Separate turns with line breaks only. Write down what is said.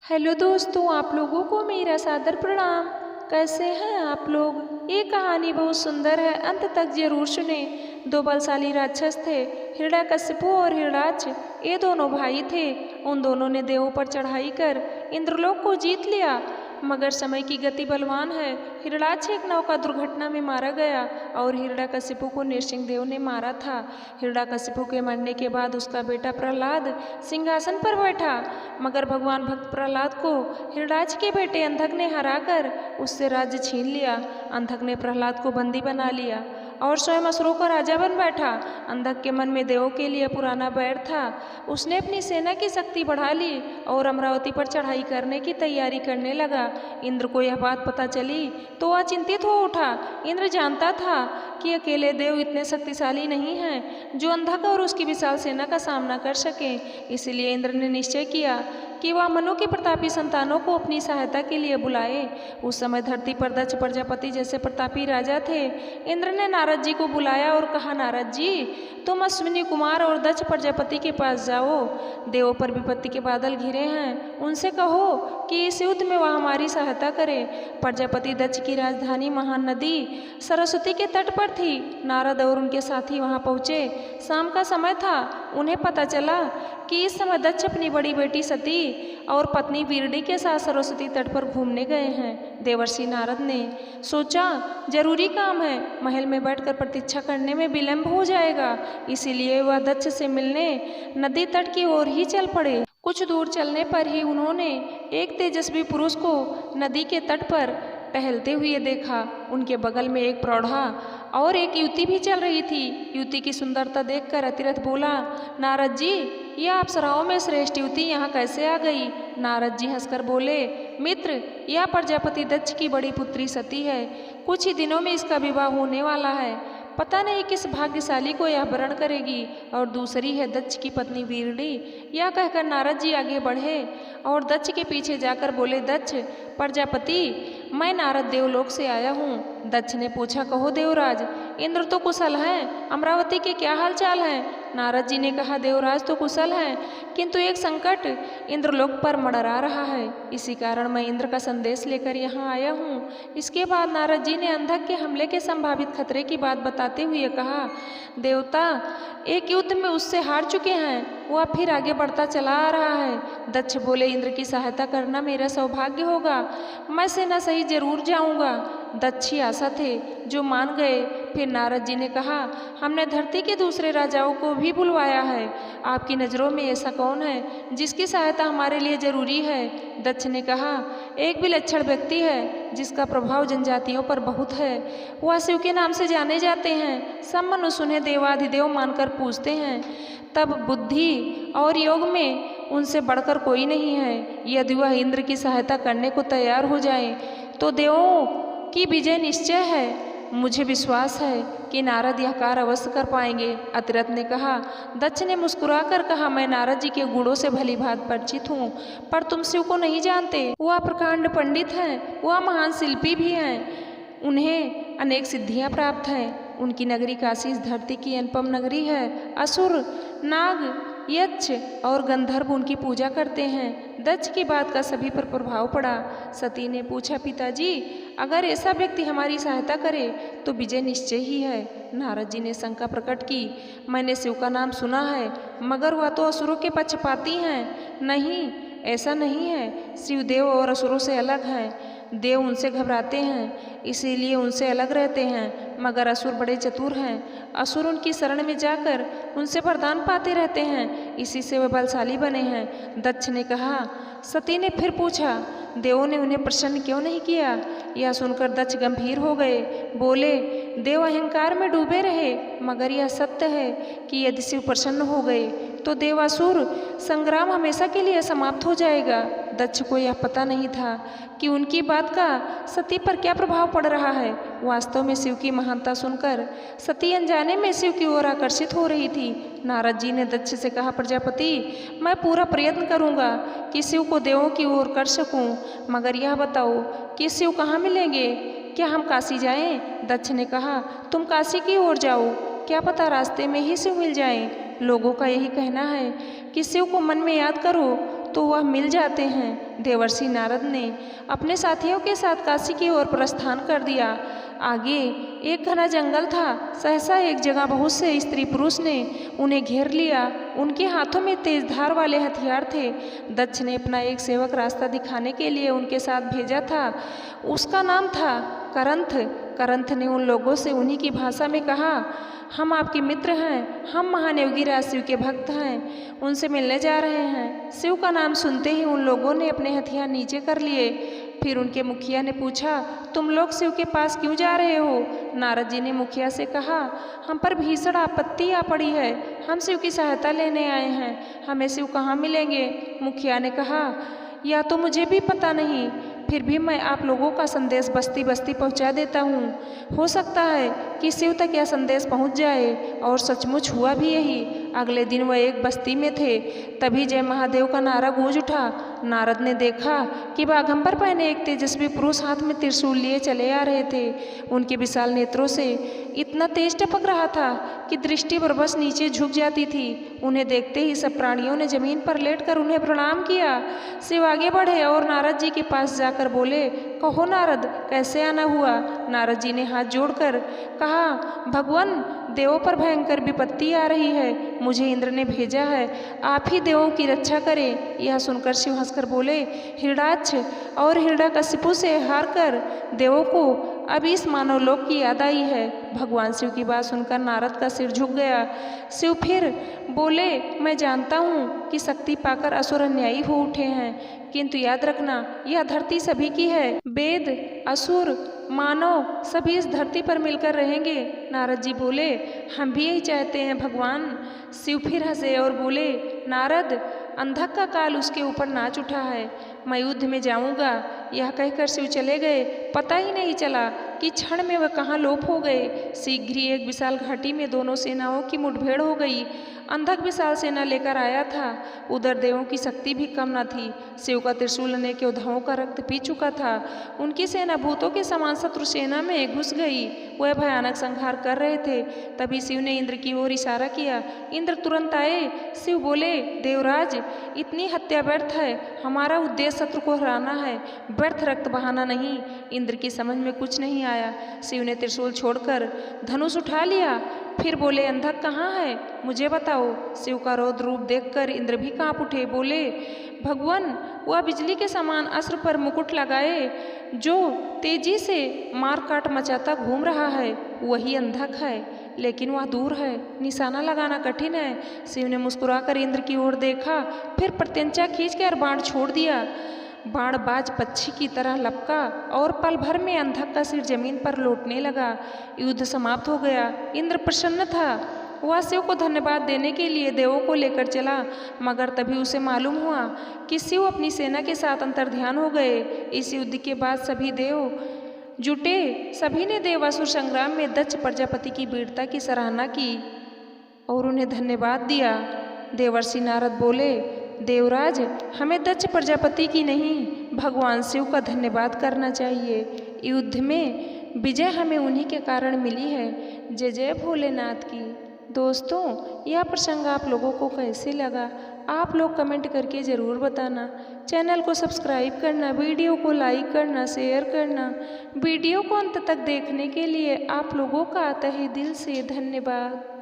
Hello दोस्तों, आप लोगों को मेरा सादर प्रणाम। कैसे हैं आप लोग। ये कहानी बहुत सुंदर है, अंत तक जरूर सुने। दो बलशाली राक्षस थे, हिरण्यकशिपु और हिरणाक्ष। ये दोनों भाई थे। उन दोनों ने देवों पर चढ़ाई कर इंद्रलोक को जीत लिया। मगर समय की गति बलवान है। हिरणाक्ष एक नौका दुर्घटना में मारा गया और हिरण्यकशिपु को नृसिंह देव ने मारा था। हिरण्यकशिपु के मरने के बाद उसका बेटा प्रहलाद सिंहासन पर बैठा। मगर भगवान भक्त प्रहलाद को हिरणाक्ष के बेटे अंधक ने हराकर उससे राज्य छीन लिया। अंधक ने प्रहलाद को बंदी बना लिया और स्वयं असुरों का राजा बन बैठा। अंधक के मन में देवों के लिए पुराना बैर था। उसने अपनी सेना की शक्ति बढ़ा ली और अमरावती पर चढ़ाई करने की तैयारी करने लगा। इंद्र को यह बात पता चली तो वह चिंतित हो उठा। इंद्र जानता था कि अकेले देव इतने शक्तिशाली नहीं हैं जो अंधक और उसकी विशाल सेना का सामना कर सके। इसलिए इंद्र ने निश्चय किया कि वह मनु की प्रतापी संतानों को अपनी सहायता के लिए बुलाए। उस समय धरती पर दक्ष प्रजापति जैसे प्रतापी राजा थे। इंद्र ने नारद जी को बुलाया और कहा, नारद जी, तुम अश्विनी कुमार और दक्ष प्रजापति के पास जाओ। देवों पर विपत्ति के बादल घिरे हैं। उनसे कहो कि इस युद्ध में वह हमारी सहायता करे। प्रजापति दक्ष की राजधानी महान नदी सरस्वती के तट पर थी। नारद और उनके साथी वहां पहुंचे। शाम का समय था। उन्हें पता चला कि इस समय दक्ष अपनी बड़ी बेटी सती और पत्नी वीरडी के साथ सरस्वती तट पर घूमने गए हैं। देवर्षि नारद ने सोचा, जरूरी काम है, महल में बैठकर प्रतीक्षा करने में विलंब हो जाएगा। इसीलिए वह दक्ष से मिलने नदी तट की ओर ही चल पड़े। कुछ दूर चलने पर ही उन्होंने एक तेजस्वी पुरुष को नदी के तट पर टहलते हुए देखा। उनके बगल में एक प्रौढ़ा और एक युवती भी चल रही थी। युवती की सुंदरता देखकर अतिरथ बोला, नारद जी, यह अप्सराओं में श्रेष्ठ युवती यहाँ कैसे आ गई। नारद जी हंसकर बोले, मित्र, यह प्रजापति दक्ष की बड़ी पुत्री सती है। कुछ ही दिनों में इसका विवाह होने वाला है। पता नहीं किस भाग्यशाली को यह वरण करेगी। और दूसरी है दक्ष की पत्नी वीरडी। यह कहकर नारद जी आगे बढ़े और दक्ष के पीछे जाकर बोले, दक्ष प्रजापति, मैं नारद देवलोक से आया हूँ। दक्ष ने पूछा, कहो देवराज, इंद्र तो कुशल हैं, अमरावती के क्या हाल चाल हैं। नारद जी ने कहा, देवराज तो कुशल हैं, किंतु एक संकट इंद्रलोक पर मंडरा रहा है। इसी कारण मैं इंद्र का संदेश लेकर यहाँ आया हूँ। इसके बाद नारद जी ने अंधक के हमले के संभावित खतरे की बात बताते हुए कहा, देवता एक युद्ध में उससे हार चुके हैं, वह फिर आगे बढ़ता चला आ रहा है। दक्ष बोले, इंद्र की सहायता करना मेरा सौभाग्य होगा, मैं सेना सहित जरूर जाऊंगा। दक्ष आशा थे जो मान गए। फिर नारद जी ने कहा, हमने धरती के दूसरे राजाओं को भी बुलवाया है। आपकी नज़रों में ऐसा कौन है जिसकी सहायता हमारे लिए जरूरी है। दक्ष ने कहा, एक विलक्षण व्यक्ति है जिसका प्रभाव जनजातियों पर बहुत है। वह शिव के नाम से जाने जाते हैं। सब मनुष्य उन्हें देवाधिदेव मानकर पूजते हैं। तब बुद्धि और योग में उनसे बढ़कर कोई नहीं है। यदि वह इंद्र की सहायता करने को तैयार हो जाए तो देवों की विजय निश्चय है। मुझे विश्वास है कि नारद यह कार्य अवश्य कर पाएंगे। अतिरथ ने कहा, दक्ष ने मुस्कुराकर कहा, मैं नारद जी के गुणों से भली भांति परिचित हूँ, पर तुम शिव को नहीं जानते। वह प्रकांड पंडित हैं, वह महान शिल्पी भी हैं, उन्हें अनेक सिद्धियाँ प्राप्त हैं। उनकी नगरी काशी इस धरती की अनुपम नगरी है। असुर, नाग, यक्ष और गंधर्व उनकी पूजा करते हैं। दक्ष की बात का सभी पर प्रभाव पड़ा। सती ने पूछा, पिताजी, अगर ऐसा व्यक्ति हमारी सहायता करे तो विजय निश्चय ही है। नारद जी ने शंका प्रकट की, मैंने शिव का नाम सुना है, मगर वह तो असुरों के पक्षपाती हैं। नहीं, ऐसा नहीं है। शिव देव और असुरों से अलग हैं। देव उनसे घबराते हैं, इसीलिए उनसे अलग रहते हैं, मगर असुर बड़े चतुर हैं। असुर उनकी शरण में जाकर उनसे वरदान पाते रहते हैं, इसी से वे बलशाली बने हैं। दक्ष ने कहा। सती ने फिर पूछा, देवों ने उन्हें प्रसन्न क्यों नहीं किया। यह सुनकर दक्ष गंभीर हो गए। बोले, देव अहंकार में डूबे रहे, मगर यह सत्य है कि यदि शिव प्रसन्न हो गए तो देवासुर संग्राम हमेशा के लिए समाप्त हो जाएगा। दक्ष को यह पता नहीं था कि उनकी बात का सती पर क्या प्रभाव पड़ रहा है। वास्तव में शिव की महानता सुनकर सती अनजाने में शिव की ओर आकर्षित हो रही थी। नारद जी ने दक्ष से कहा, प्रजापति, मैं पूरा प्रयत्न करूंगा कि शिव को देवों की ओर कर सकूं, मगर यह बताओ कि शिव कहाँ मिलेंगे। क्या हम काशी जाएं? दक्ष ने कहा, तुम काशी की ओर जाओ, क्या पता रास्ते में ही शिव मिल जाएं। लोगों का यही कहना है कि शिव को मन में याद करो तो वह मिल जाते हैं। देवर्षि नारद ने अपने साथियों के साथ काशी की ओर प्रस्थान कर दिया। आगे एक घना जंगल था। सहसा एक जगह बहुत से स्त्री पुरुष ने उन्हें घेर लिया। उनके हाथों में तेज धार वाले हथियार थे। दक्ष ने अपना एक सेवक रास्ता दिखाने के लिए उनके साथ भेजा था। उसका नाम था करंथ। करंथ ने उन लोगों से उन्हीं की भाषा में कहा, हम आपके मित्र हैं, हम महान योगी राज शिव के भक्त हैं, उनसे मिलने जा रहे हैं। शिव का नाम सुनते ही उन लोगों ने अपने हथियार नीचे कर लिए। फिर उनके मुखिया ने पूछा, तुम लोग शिव के पास क्यों जा रहे हो? नारद जी ने मुखिया से कहा, हम पर भीषण आपत्ति आ पड़ी है, हम शिव की सहायता लेने आए हैं, हमें शिव कहाँ मिलेंगे? मुखिया ने कहा, या तो मुझे भी पता नहीं, फिर भी मैं आप लोगों का संदेश बस्ती बस्ती पहुंचा देता हूं। हो सकता है कि शिव तक यह संदेश पहुंच जाए। और सचमुच हुआ भी यही। अगले दिन वह एक बस्ती में थे। तभी जय महादेव का नारा गूंज उठा। नारद ने देखा कि बाघंबर पहने एक तेजस्वी पुरुष हाथ में त्रिशूल लिए चले आ रहे थे। उनके विशाल नेत्रों से इतना तेज टपक रहा था कि दृष्टि बरबस नीचे झुक जाती थी। उन्हें देखते ही सब प्राणियों ने जमीन पर लेटकर उन्हें प्रणाम किया। शिव आगे बढ़े और नारद जी के पास जाकर बोले, कहो नारद, कैसे आना हुआ? नारद जी ने हाथ जोड़कर कहा, भगवान, देवों पर भयंकर विपत्ति आ रही है, मुझे इंद्र ने भेजा है, आप ही देवों की रक्षा करें। यह सुनकर शिव हंसकर बोले, हिरणाक्ष और हिरण्यकशिपु से हार कर देवों को अब इस मानव लोक की याद आई है। भगवान शिव की बात सुनकर नारद का सिर झुक गया। शिव फिर बोले, मैं जानता हूँ कि शक्ति पाकर असुर अन्यायी हो उठे हैं, किंतु याद रखना, यह धरती सभी की है। वेद, असुर, मानव सभी इस धरती पर मिलकर रहेंगे। नारद जी बोले, हम भी यही चाहते हैं भगवान। शिव फिर हंसे और बोले, नारद, अंधक का काल उसके ऊपर नाच उठा है, मैं युद्ध में जाऊंगा। यह कहकर शिव चले गए। पता ही नहीं चला कि क्षण में वह कहाँ लोप हो गए। शीघ्र ही एक विशाल घाटी में दोनों सेनाओं की मुठभेड़ हो गई। अंधक विशाल सेना लेकर आया था। उधर देवों की शक्ति भी कम न थी। शिव का त्रिशूल अनेक योद्धाओं का रक्त पी चुका था। उनकी सेना भूतों के समान शत्रु सेना में घुस गई। वह भयानक संहार कर रहे थे। तभी शिव ने इंद्र की ओर इशारा किया। इंद्र तुरंत आए। शिव बोले, देवराज, इतनी हत्या व्यर्थ है, हमारा उद्देश्य शत्रु को हराना है, व्यर्थ रक्त बहाना नहीं। इंद्र की समझ में कुछ नहीं आया। शिव ने त्रिशूल छोड़कर धनुष उठा लिया। फिर बोले, अंधक कहाँ है, मुझे बताओ। शिव का रौद्र रूप देखकर इंद्र भी कांप उठे। बोले, भगवान, वह बिजली के समान अस्त्र पर मुकुट लगाए जो तेजी से मार काट मचाता घूम रहा है, वही अंधक है, लेकिन वह दूर है, निशाना लगाना कठिन है। शिव ने मुस्कुराकर इंद्र की ओर देखा, फिर प्रत्यंचा खींचकर बाण छोड़ दिया। बाण बाज पक्षी की तरह लपका और पल भर में अंधक का सिर जमीन पर लौटने लगा। युद्ध समाप्त हो गया। इंद्र प्रसन्न था। वह शिव को धन्यवाद देने के लिए देवों को लेकर चला, मगर तभी उसे मालूम हुआ कि शिव अपनी सेना के साथ अंतर्ध्यान हो गए। इस युद्ध के बाद सभी देव जुटे। सभी ने देवासुर संग्राम में दक्ष प्रजापति की वीरता की सराहना की और उन्हें धन्यवाद दिया। देवर्षि नारद बोले, देवराज, हमें दक्ष प्रजापति की नहीं, भगवान शिव का धन्यवाद करना चाहिए। युद्ध में विजय हमें उन्हीं के कारण मिली है। जय जय भोलेनाथ की। दोस्तों, यह प्रसंग आप लोगों को कैसे लगा, आप लोग कमेंट करके ज़रूर बताना। चैनल को सब्सक्राइब करना, वीडियो को लाइक करना, शेयर करना। वीडियो को अंत तक देखने के लिए आप लोगों का तहे दिल से धन्यवाद।